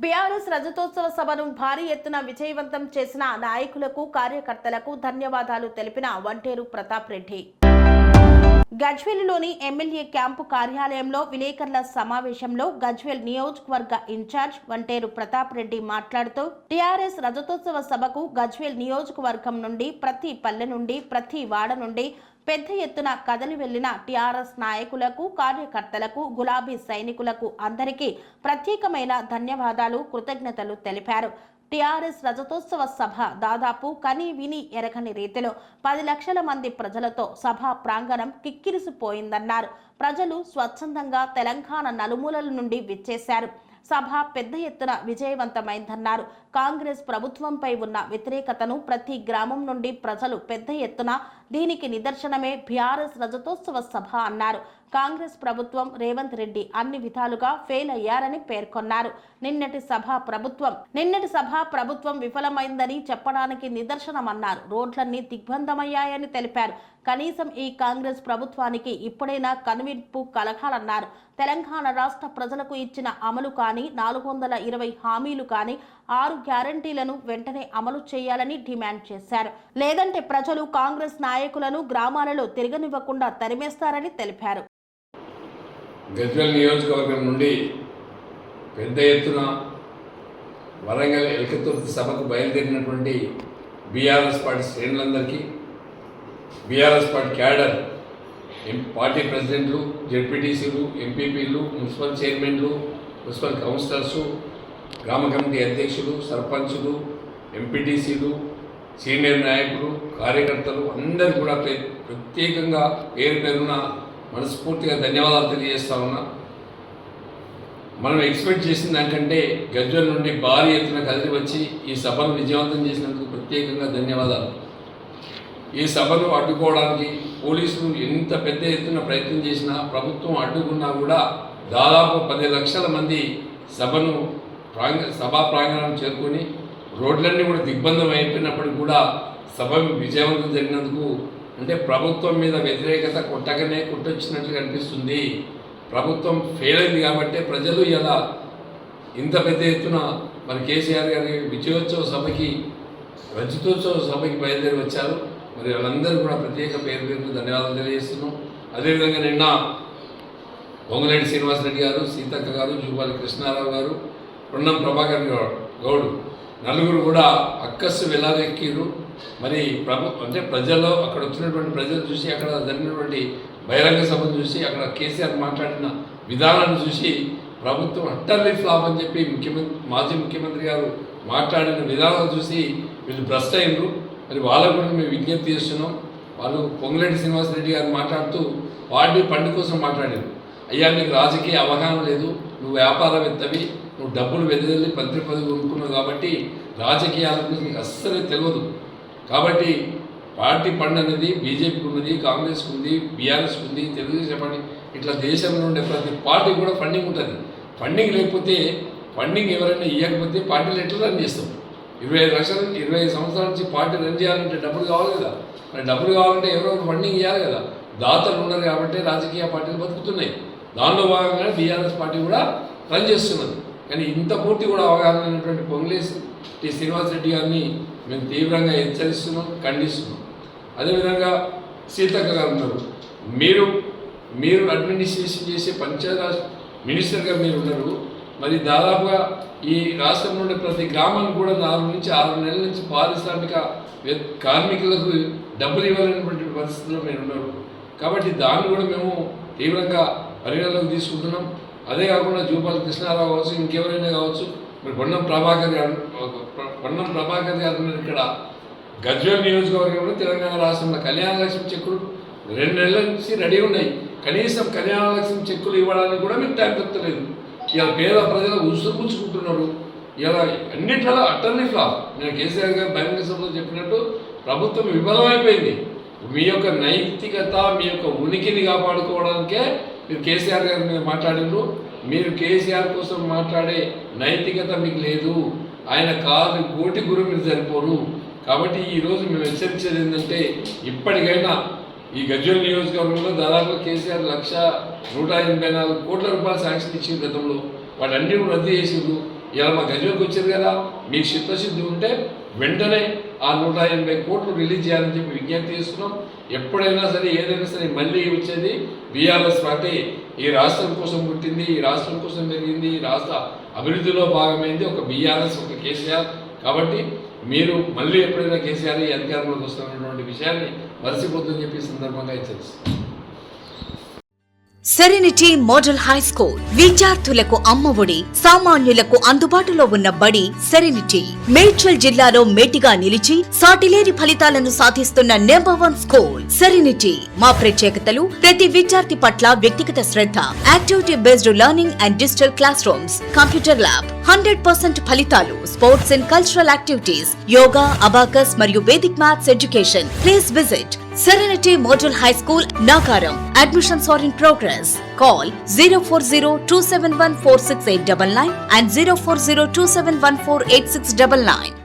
BRS రజతోత్సవ సభను భారీ ఎత్తున విజయవంతం చేసిన నాయకులకు కార్యకర్తలకు ధన్యవాదాలు తెలిపిన వంటేరు ప్రతాప్ రెడ్డి. గజ్వేల్లోని ఎమ్మెల్యే క్యాంపు కార్యాలయంలో విలేకరుల సమావేశంలో గజ్వేల్ నియోజకవర్గ ఇన్ఛార్జ్ వంటేరు ప్రతాప్ రెడ్డి మాట్లాడుతూ టీఆర్ఎస్ రజతోత్సవ సభకు గజ్వేల్ నియోజకవర్గం నుండి ప్రతి పల్లె నుండి ప్రతి వాడ నుండి పెద్ద ఎత్తున కదలి వెళ్లిన టీఆర్ఎస్ నాయకులకు కార్యకర్తలకు గులాబీ సైనికులకు అందరికీ ప్రత్యేకమైన ధన్యవాదాలు కృతజ్ఞతలు తెలిపారు. టీఆర్ఎస్ రజతోత్సవ సభ దాదాపు కని విని ఎరగని రీతిలో 10 లక్షల మంది ప్రజలతో సభా ప్రాంగణం కిక్కిరిసిపోయిందన్నారు. ప్రజలు స్వచ్ఛందంగా తెలంగాణ నలుమూలల నుండి విచ్చేశారు. సభ పెద్ద ఎత్తున విజయవంతమైందన్నారు. కాంగ్రెస్ ప్రభుత్వంపై ఉన్న వ్యతిరేకతను ప్రతి గ్రామం నుండి ప్రజలు పెద్ద ఎత్తున దీనికి నిదర్శనమే బీఆర్ఎస్ రజతోత్సవ సభ అన్నారు. కాంగ్రెస్ ప్రభుత్వం రేవంత్ రెడ్డి అన్ని విధాలుగా ఫెయిల్ అయ్యారని పేర్కొన్నారు. నిన్నటి సభ ప్రభుత్వం విఫలమైందని చెప్పడానికి నిదర్శనమన్నారు. రోడ్లన్నీ దిగ్బంధమయ్యాయని తెలిపారు. కనీసం ఈ కాంగ్రెస్ ప్రభుత్వానికి ఇప్పుడైనా కనువిప్పు కలగాలన్నారు. తెలంగాణ రాష్ట్ర ప్రజలకు ఇచ్చిన అమలు కానీ 420 హామీలు కానీ 6 గ్యారంటీలను వెంటనే అమలు చేయాలని డిమాండ్ చేశారు. లేదంటే ప్రజలు కాంగ్రెస్ నాయకులను గ్రామాలలో తిరగనివ్వకుండా తరిమేస్తారని తెలిపారు. గజ్వేల్ నియోజకవర్గం నుండి పెద్ద ఎత్తున వరంగల్ ఎలకతుర్తి సభకు బయలుదేరినటువంటి బీఆర్ఎస్ పార్టీ శ్రేణులందరికీ, బీఆర్ఎస్ పార్టీ క్యాడర్, పార్టీ ప్రెసిడెంట్లు, జెడ్పీటీసీలు, ఎంపీపీలు, మున్సిపల్ చైర్మన్లు, మున్సిపల్ కౌన్సిలర్సు, గ్రామ కమిటీ అధ్యక్షులు, సర్పంచులు, ఎంపీటీసీలు, సీనియర్ నాయకులు, కార్యకర్తలు అందరూ కూడా ప్రత్యేకంగా పేరు పేరున మనస్ఫూర్తిగా ధన్యవాదాలు తెలియజేస్తా ఉన్నా. మనం ఎక్స్పెక్ట్ చేసిన దానికంటే గజ్వేల్ నుండి భారీ ఎత్తున కదిలి వచ్చి ఈ సభను విజయవంతం చేసినందుకు ప్రత్యేకంగా ధన్యవాదాలు. ఈ సభను అడ్డుకోవడానికి పోలీసులు ఎంత పెద్ద ఎత్తున ప్రయత్నం చేసినా, ప్రభుత్వం అడ్డుకున్నా కూడా దాదాపు 10 లక్షల మంది సభా ప్రాంగణాన్ని చేరుకొని రోడ్లన్నీ కూడా దిగ్బంధం అయిపోయినప్పటికీ కూడా సభ విజయవంతం జరిగినందుకు అంటే ప్రభుత్వం మీద వ్యతిరేకత కొట్టగానే కొట్టొచ్చినట్లు కనిపిస్తుంది. ప్రభుత్వం ఫెయిల్ అయింది కాబట్టి ప్రజలు ఇలా ఇంత పెద్ద ఎత్తున మరి కేసీఆర్ గారి విజయోత్సవ సభకి, రజతోత్సవ సభకి బయలుదేరి వచ్చారు. మరి వాళ్ళందరూ కూడా ప్రత్యేక పేరు పేరు ధన్యవాదాలు తెలియజేస్తున్నాం. అదేవిధంగా నిన్న పొంగులేటి శ్రీనివాసరెడ్డి గారు, సీతక్క గారు, జూపాలి కృష్ణారావు గారు, పొన్నం ప్రభాకర్ గౌడ్ నలుగురు కూడా అక్కస్సు వెళ్లారెక్కిరు. మరి అంటే ప్రజల్లో అక్కడ వచ్చినటువంటి ప్రజలు చూసి, అక్కడ జరిగినటువంటి బహిరంగ సభను చూసి, అక్కడ కేసీఆర్ మాట్లాడిన విధానాన్ని చూసి ప్రభుత్వం అట్టర్లీ ఫ్లాప్ అని చెప్పి మాజీ ముఖ్యమంత్రి గారు మాట్లాడిన విధానాలు చూసి వీళ్ళు భ్రష్ట్ అయినరు. మరి వాళ్ళకు కూడా మేము విజ్ఞప్తి చేస్తున్నాం. వాళ్ళు పొంగులేటి శ్రీనివాసరెడ్డి గారు మాట్లాడుతూ పార్టీ ఫండ్ కోసం మాట్లాడారు. అయ్యా, నీకు రాజకీయ అవగాహన లేదు, నువ్వు వ్యాపారవేత్తవి, నువ్వు డబ్బులు వెదజల్లి మంత్రి పదవి కొనుక్కున్నావు కాబట్టి రాజకీయాల గురించి నీకు అస్సలే తెలియదు. కాబట్టి పార్టీ ఫండ్ అనేది బీజేపీకి ఉన్నది, కాంగ్రెస్కి ఉంది, బీఆర్ఎస్కి ఉంది, తెలుగుదేశం పార్టీ, ఇట్లా దేశంలో ఉండే ప్రతి పార్టీ కూడా ఫండింగ్ ఉంటుంది. ఫండింగ్ లేకపోతే, ఫండింగ్ ఎవరైనా ఇవ్వకపోతే పార్టీలు ఎట్లా రన్ చేస్తాం? 25 లక్షలు 25 సంవత్సరాల నుంచి పార్టీ రన్ చేయాలంటే డబ్బులు కావాలి కదా. మరి డబ్బులు కావాలంటే ఎవరో ఫండింగ్ ఇవ్వాలి కదా. దాతలు ఉన్నారు కాబట్టి రాజకీయ పార్టీలు బతుకుతున్నాయి. దానిలో భాగంగా బీఆర్ఎస్ పార్టీ కూడా రన్ చేస్తున్నది. కానీ ఇంత పూర్తి కూడా అవగాహన అయినటువంటి పొంగులేటి శ్రీనివాసరెడ్డి గారిని మేము తీవ్రంగా హెచ్చరిస్తున్నాం, ఖండిస్తున్నాం. అదేవిధంగా సీతక్క గారు ఉన్నారు. మీరు అడ్మినిస్ట్రేషన్ చేసే పంచాయతీరాజ్ మినిస్టర్గా మీరు ఉన్నారు. మరి దాదాపుగా ఈ రాష్ట్రం నుండి ప్రతి గ్రామానికి కూడా 4 నుంచి 6 నెలల నుంచి పారిశ్రామిక కార్మికులకు డబ్బులు ఇవ్వాలనేటువంటి పరిస్థితుల్లో మీరు ఉన్నారు. కాబట్టి దాన్ని కూడా మేము తీవ్రంగా పరిగణలోకి తీసుకుంటున్నాం. అదే కాకుండా జూపాలి కృష్ణారావు కావచ్చు, ఇంకెవరైనా కావచ్చు, మరి పొన్నం ప్రభాకర్ గారు ఇక్కడ గజ్వేల్ నియోజకవర్గంలో తెలంగాణ రాష్ట్రంలో కళ్యాణ లక్ష్మి చెక్కులు 2 నెలల నుంచి రెడీ ఉన్నాయి. కనీసం కళ్యాణ లక్ష్మి చెక్కులు ఇవ్వడానికి కూడా మీకు టైం దొరకలేదు. ఇలా పేద ప్రజలు ఉసురుపుచ్చుకుంటున్నారు. ఇలా అన్నింటిలో అటర్లీ ఫ్లాప్. నేను కేసీఆర్ గారు బహిరంగ సభలో చెప్పినట్టు ప్రభుత్వం విఫలమైపోయింది. మీ యొక్క నైతికత, మీ యొక్క ఉనికిని కాపాడుకోవడానికే మీరు కేసీఆర్ గారి మీద మాట్లాడినారు. మీరు కేసీఆర్ కోసం మాట్లాడే నైతికత మీకు లేదు. ఆయన కాదు కోటి గురు మీరు సరిపోరు. కాబట్టి ఈరోజు మేము హెచ్చరించేది ఏంటంటే, ఇప్పటికైనా ఈ గజ్వేల్ నియోజకవర్గంలో దాదాపు కేసీఆర్ 1,184 కోట్ల రూపాయలు శాంక్షన్ ఇచ్చింది గతంలో. వాటన్నీ రద్దు చేసిండ్రు. ఇలా మా గజ్వేల్కి వచ్చారు కదా, మీకు చిత్తశుద్ధి ఉంటే వెంటనే ఆ 180 కోట్లు రిలీజ్ చేయాలని చెప్పి విజ్ఞప్తి చేస్తున్నాం. ఎప్పుడైనా సరే ఏదైనా సరే మళ్ళీ వచ్చేది బీఆర్ఎస్ పార్టీ ఈ రాష్ట్రం కోసం పుట్టింది, ఈ రాష్ట్రం కోసం జరిగింది, ఈ రాష్ట్ర అభివృద్ధిలో భాగమైంది ఒక బీఆర్ఎస్, ఒక కేసీఆర్. కాబట్టి మీరు మళ్ళీ ఎప్పుడైనా కేసీఆర్ ఈ అధికారంలోకి వస్తున్నటువంటి విషయాన్ని మర్చిపోతుందని చెప్పి సందర్భంగా హెచ్చరిస్తుంది. సెరెనిటీ మోడల్ హై స్కూల్ విద్యార్థులకు అమ్మఒడి, సామాన్యులకు అందుబాటులో ఉన్న బడి సెరెనిటీ. మేడ్చల్ జిల్లాలో మేటిగా నిలిచి సాటిలేని ఫలితాలను సాధిస్తున్న #1 స్కూల్ సెరెనిటీ. మా ప్రత్యేకతలు ప్రతి విద్యార్థి పట్ల వ్యక్తిగత శ్రద్ధ, activity based learning and digital classrooms, computer lab, 100% ఫలితాలు, sports and cultural activities, yoga, abacus మరియు Vedic maths education. Please visit Serenity Model High School, Nagaram. Admissions are in progress. Call 040-271-46899 and 040-271-48699.